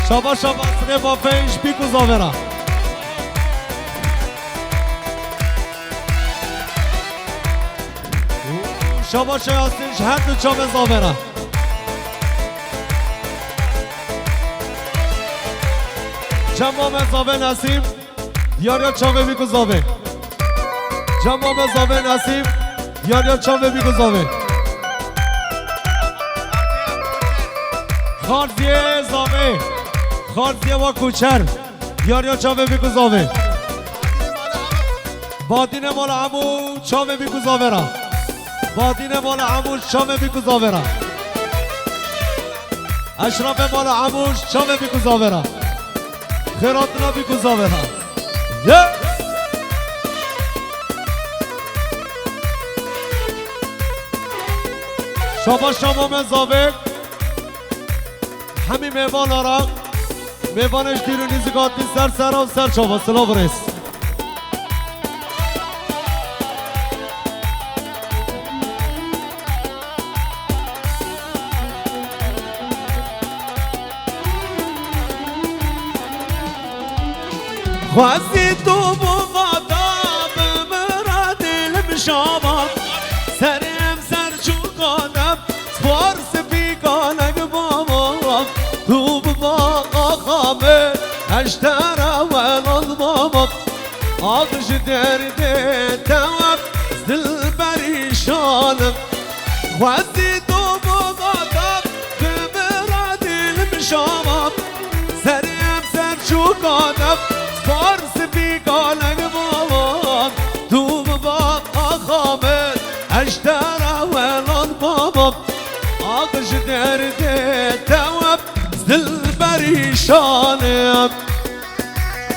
شاباش شاباس با فیش بیکو زاورا شاباش یاسینش هر دو چامه زاورا جمام زاوه نسیم یاریا چامه بیکو زاوه جمام زاوه نسیم یاریا چامه بیکو زاوه خارزیه زاوه خارزیه و کوچر یاریا چامه بیکو زاوه بادین مال عمو چامه بیکو زاوه را بادین مال عموش چامه بیکو زاوه را اشراف مال عموش چامه بیکو زاوه را خیراتنا بیکو زاوه را شابا شما مزاوه همین میوان را میوانش دیرونی زگاتی سر سر و سر شابا سلا برس خواستی تو بوغاتا بمرادل بشاما سرم سر چوکانم سپارس بیکانگ بابا تو بباقا خامه اشترا ولال بابا آتش درده تواب دل بریشانم خواستی تو بوغاتا بمرادل بشاما سرم سر چوکانم فارس بیگانگ بابا تو بابا خامد اشترا ولان بابا آتش درده تواب دل بریشانم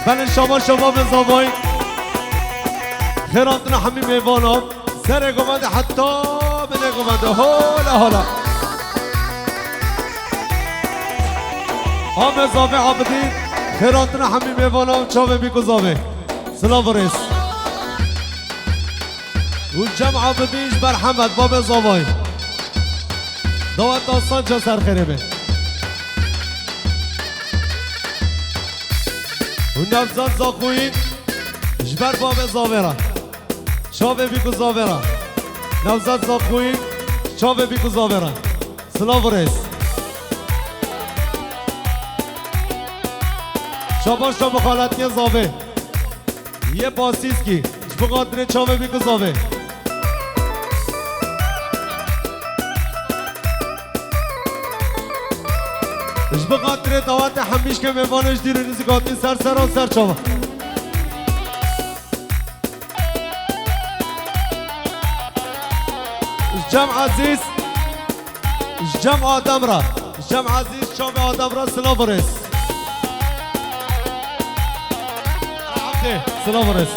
بله شما مزاوای خیراتنا همین میوانم سر گمده حتی بده گمده حالا مزاوی عبدی خیراتنا همین میوانم چاوه بیکو زاوه سلام ورس و جمع عبدیش برحمد باب زاوای دوات داستان چه سر خیره به و نفزاد زاقوین جبر باب زاوه را چاوه بیکو زاوه را نفزاد زاقوین چاوه بیکو زاوه را سلام ورس شاباش تا بخالتی زاوه یه باسیست کی بقادر چاوه بیکو زاوه بقادر دوات همیش که میوانش دیرونی زگاتی سر سر و سر چاوه جمع عزیز جمع آدم را جمع عزیز چاوه آدم را سلام برس سلام ورس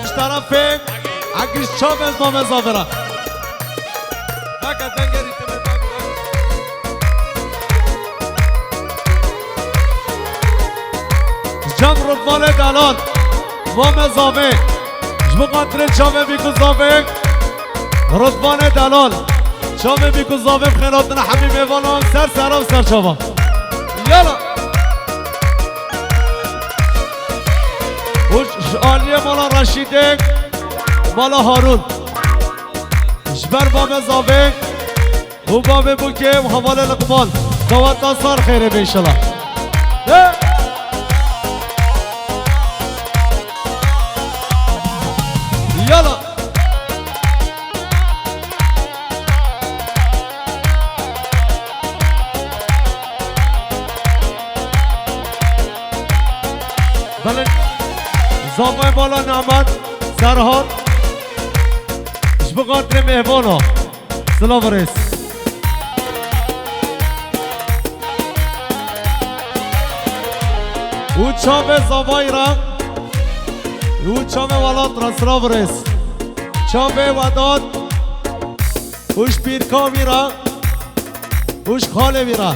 اش طرفه اگرش چاپ از نام زاوره نکت دنگری جمع رتبال دلال وام زاوه جبقاتر چاوه بیکو زاوه رتبان دلال چاوه بیکو زاوه بخیراتنا همین میوانان سر سر و سر چاوه یالا آلیه مالا رشیده مالا هارون جبر باب زاوه و باب بوکه و حوال لقبال دوات ناصار خیره بیشلا یالا بله زاوه بالا نعمت سرحال اش بقادر مهوانا سلام ورس او چاوه زاوای را او چاوه والات را سلام ورس چاوه وداد اوش پیرکاوی را اوش خاله وی را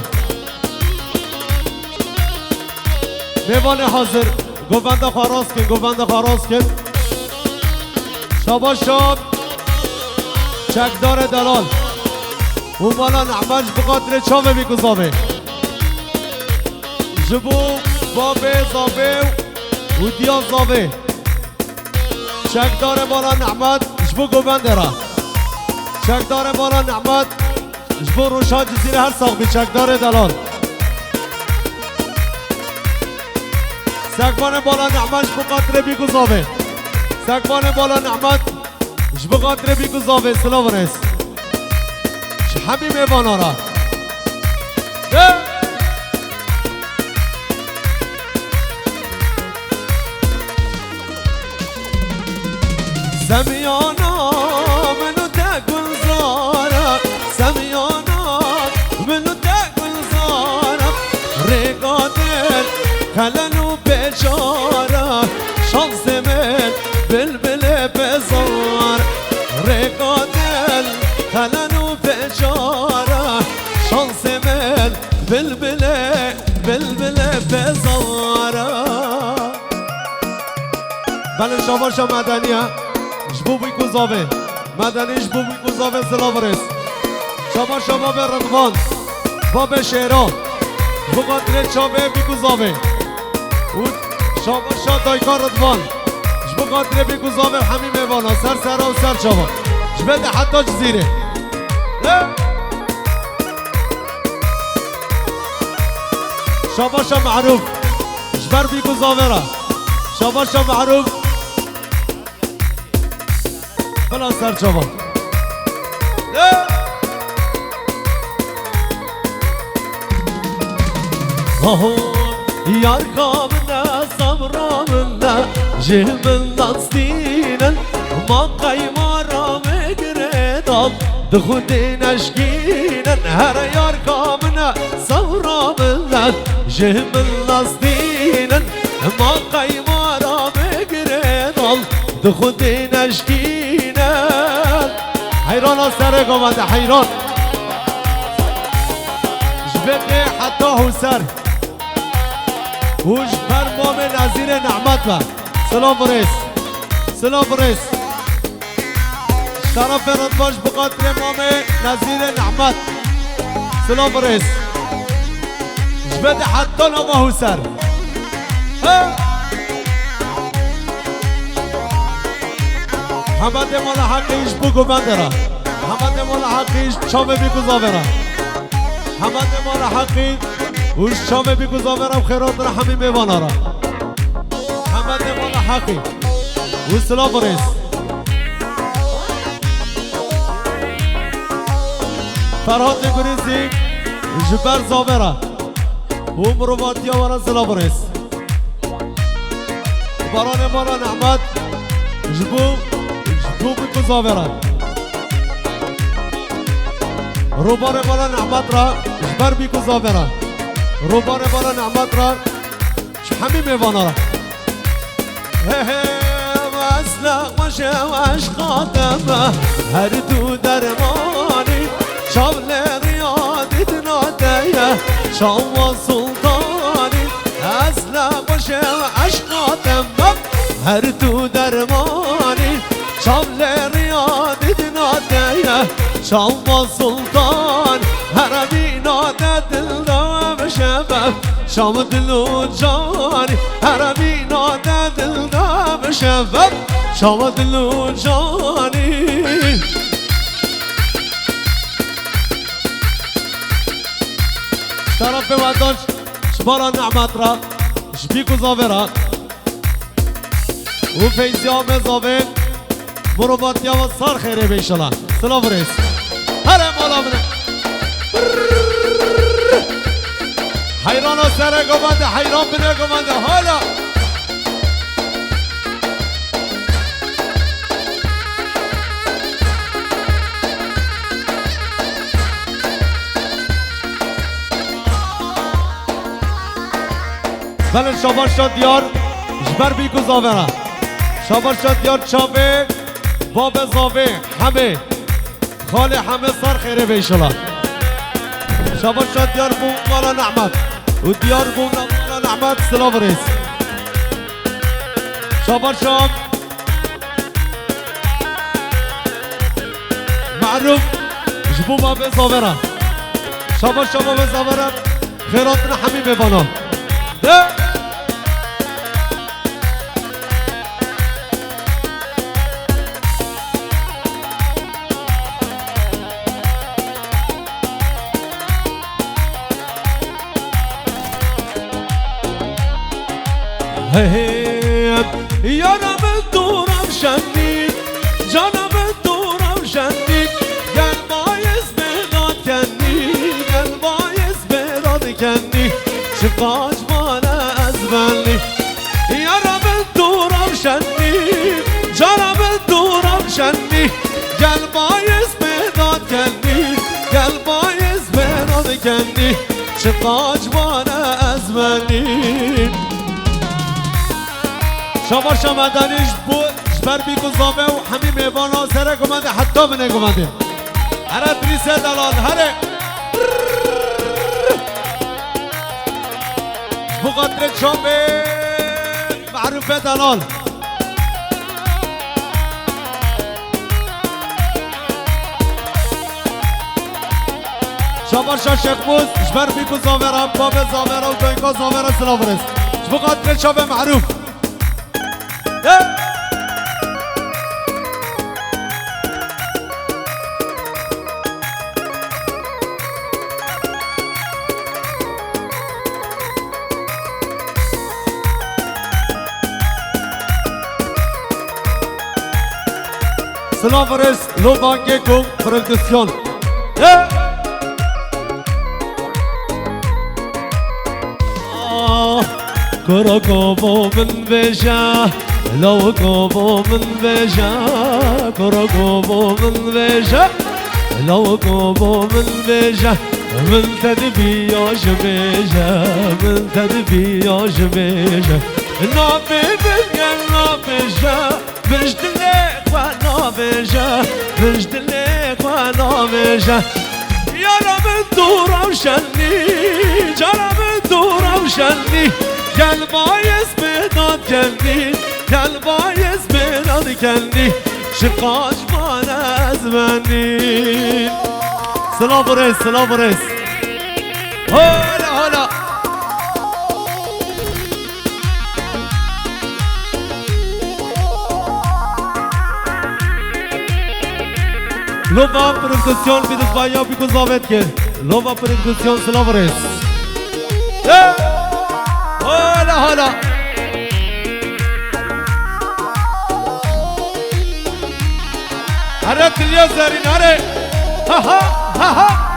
میوان حاضر گوونده خاراز کن گوونده خاراز کن شاباش شاد چکدار دلال ومالا نعماش بقدر چاوه بی گذابه جبو بابه زابه و دیا زابه شکدار مالا نعمت جبو گوبنده را شکدار مالا نعمت جبو روشا جزیره هر ساق بی شکدار دلال سکبان بالا نعمت جبو قدر بی گذابه سکبان بالا نعمت جبو قدر بی گذابه سلام رس حبيب بانارا سميانا منو تاكل زارا سميانا منو تاكل زارا رقادل خلنو بشارة شانس من بلبل بزار رقادل خلنو بشارة شانس من بلبل بزارة بله شاباشا مدنیه جبو بیکو زاوه مدنی جبو بیکو زاوه سلاورس شاباشا باب رضوان باب شهران بقدر چاوه بیکو زاوه و شاباشا دایکا رضوان جبو قدر بیکو زاوه همین میوانا سر سرا و سر چاوه جبده حتی جزیره شاباشا معروف جبر بیکو زاوه را شاباشا معروف بلا سر چاوه یار کامنه صبرامنه جهمن دستینن ما قیمارا مگردم دخودی نشگینن هر یار کامنه صبرامنه جهمن دستینن ما قیمارا مگردم دخودی نشگینن حیران سر گوانده حیران جبقه حتی حسر وش فرمام نظیر نعمت و سلام برس سلام برس طرف فرد باش بقدر امام نظیر نعمت سلام برس جبد حتی نما حسر حمد مال حقیش بگو من دارم حمد مال حقیش چامه بگو زاورم حمد مال حقیش وش چامه بگو زاورم خیرات را همین میوانا را حمد مال حقی و سلام برس فرهاد نگریزی جبر زاورم و مروباتی آورا سلام برس بران مالا نعمت جبو بگو زاورم روبار مالا نعمت را جبر بگو زاورم روبار بالا نعمت را همین میوانا را مسلق باشه و عشقاتم هر دو درمانی شامل ریادیت نادیه شام و سلطانی مسلق باشه و عشقاتم هر دو درمانی شامل ریادیت نادیه شام و سلطان هرمی ناده دلدام شباب شام دلو جانی هرمی ناده دلدام شباب شام دلو جانی طرف بوداش شبارا نعمت را شبیکو زاوه را و فیزی آمه زاوه مروباتی و سار خیره بیشلا سلام رئیس هره مولا منه حیران و سره گمانده حیران بده گمانده حالا بله شابار شد دیار جبر بیگو زاوه شابار شد دیار چاوه باب زاوه همه خاله همه سر خیره بیشلا شابار شد دیار بوم مالا نعمت و دیار بوم مالا نعمت سلام رئیس شابار شد معروف جبو باب زاورا شباب شباب زاورا خیراتنا همین میبانم ده یارم دورم شنید جانم دورم شنید گل بایز براد کنی گل بایز براد کنی چه قاجمانه از بلی یارم دورم شنید جانم دورم شنید گل بایز براد کنی گل بایز براد کنی چه قاجمانه از بلی شما شمدانیش بو جبر بی گذابه و همین میوانا سره گمانده حتی بنه گمانده هره بریسه دلال هره بو قدر چوبه معروفه دلال شما شیخ بوز جبر بی گذابه را باب زابه را و دوینگا زابه را سلام رست بو قدر چوبه معروف Slavres Lovange con producción. كركوبو من بيجا لو كوبو من بيجا كركوبو من بيجا لو كوبو من بيجا من تدبي يا جبيجا من تدبي يا جبيجا نابي بالقل نابيجا بجدلك ونابيجا بجدلك ونابيجا يا رب الدورة وشني يا رب الدورة وشني قلبايز بداد كني قلبايز بداد كني شقاش بانا ازمني سلام بريس سلام بريس هلا هلا Nova producción vidus vaya pico zavet ke Nova producción سلام بريس هلا هلا حرات اليسرين هري ها ها ها ها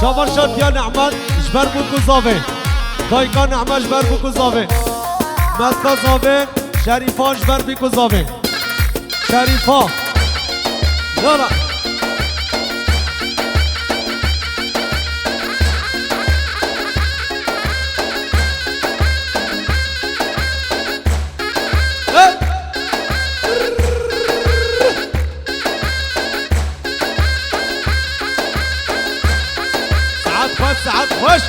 شابر شاد يا نعمان جبر بوكو زافي دايكا نعمان جبر بوكو زافي مسكا زافي شريفا جبر بيكو زافي شريفا يلا ساعات خوش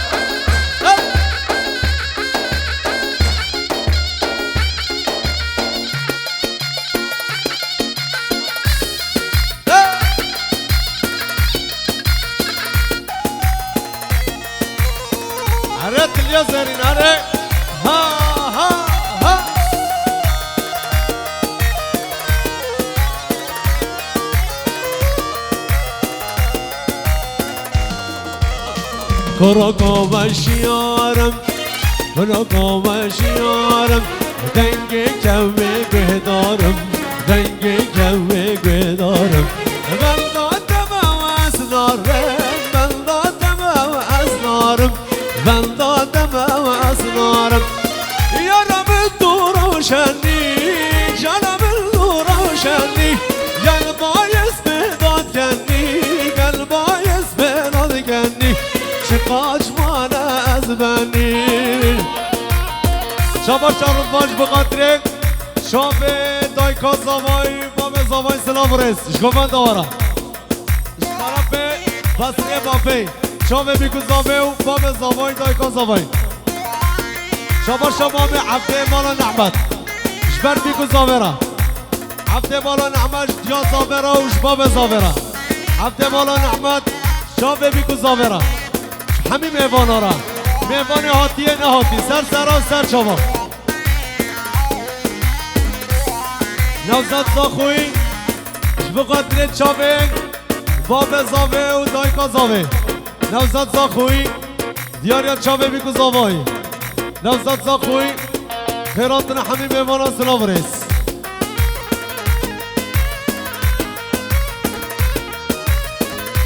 عريت اليسرين عريت ها ها ها كركو بشيارم كركو بشيارم دنگي كوي قدارم دنگي كوي قدارم من دادم واسنارم من دادم واسنارم من دادم واسنارم يا رب الدور وشني جنب الدور وشني قلبايز بداد كني قلبايز بداد كني شقاش مانا ازبني شابر شارد باش بقدرك شابه دايكا زواي بابا زواي سلام بريس شكوفان دوارا شكرا بي بسرية بابي چاوه بیکو زاوه و باب زاوه دایکا زاوه شبا شبا می عبده مالا نعمت جبر بیکو زاوه را عبده مالا نعمت دیا زاوه را و جباب زاوه را عبده مالا نعمت چاوه بیکو زاوه را همین میوانا را میوان هاتیه نه هاتی سر سرا سر چاوا نوزد زاخوی بقدر چاوه باب زاوه و دایکا زاوه نوزد زاخوی دیاریا چاوه بیکو زاوه نوزد زاخوی خیراتنا همین میوانا سلام رس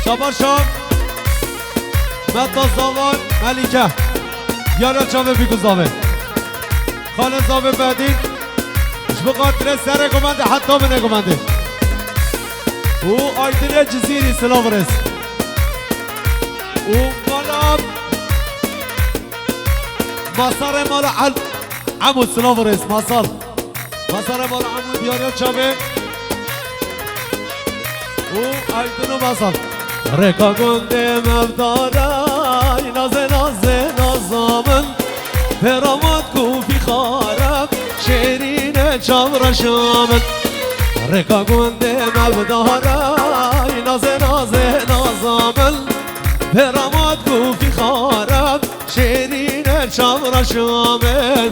شبا شام مدتا زاوان ملیکه دیاریا چاوه بیکو زاوه خانه زاوه بعدین بقدر سر گمانده حتی منه گمانده او آیدنه جزیری سلام رس او مالا مصار مالا عمو سلام رس مصار مالا عمو دیاریا چاوه او آیدنو مصار رکا گنده مبدارای نازه نازامن پرامات کوفی خارم شیرین چاورا شامن رکا گنده مبدارای نازه نازامن پرامات کوفی خارم شیرین چاورا شامن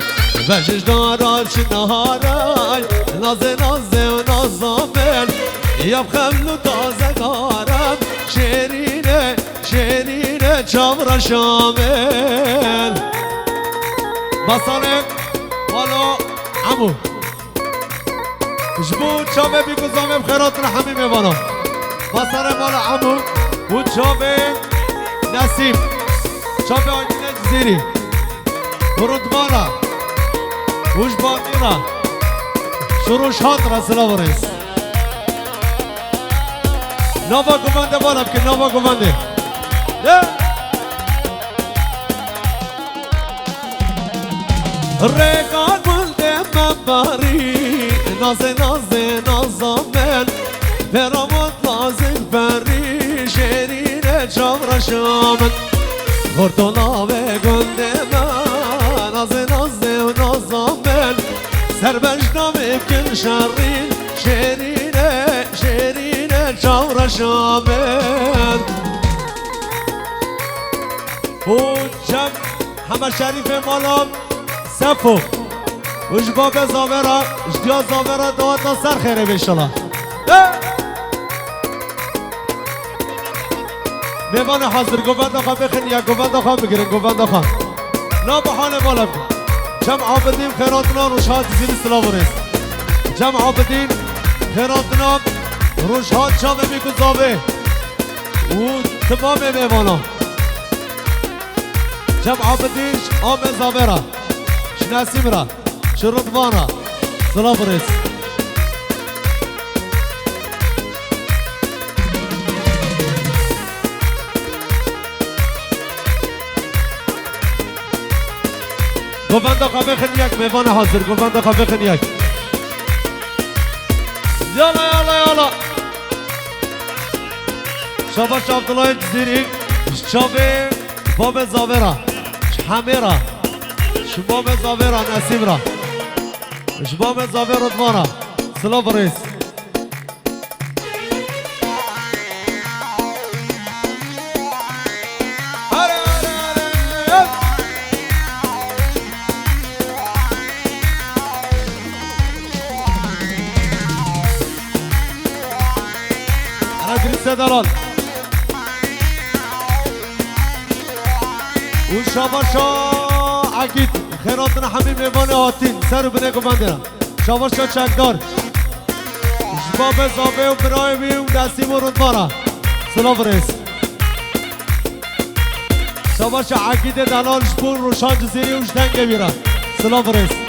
وجش دارا چی نهارای نازه و نازامن یاب خملو تازه کارم شیرین چاورا شامل بسانه حالا عمو جبو چاوه بیکو زامه بخیرات رحمی میوانا بسانه مالا عمو و چاوه نسیم چاوه آیدینه جزیری برودمانا وش باقینا شروش هات را سلام رس نوبا گمانده بالم که نوبا گمانده رگا گلده مباری نازه نازامن برامت لازم بری شیرین چاورا شامن خورتولاوه گلده من نازه و نازامن سربشنامه کن شرین شیرین چاورا شامن و جم همه شریف مالام سفو وش باب زاورا اشتیا زاورا دواتا سر خیره بیشلا میوان حاضر گوبند آخوا بخین یا گوبند آخوا بگیرن گوبند آخوا نا بحال بالا جمع عابدین خیراتنا روشهات زیر سلام رس جمع عابدین خیراتنا روشهات چاوه بیکو زاوه و تمام میوانا جمع عابدینش آم زاورا شناسیم را شرطوانا سلام رس گوبند آقا بخن یک میوان حاضر گوبند آقا بخن یک یالا شاباش عبدالله جزیری شابه باب زاورا همه را شباب زاورا نسیم را شباب زاورا دوانا سلام رئیس دلال و شاباشا عقید خیراتنا همین میوان هاتین سر بنه گماندنا شاباشا چکدار جباب زابه و برایمی و نسیم و رودمارا سلام رئیس شاباشا عقید دلال جبور روشان جزیری و جدنگه بیرا سلام رئیس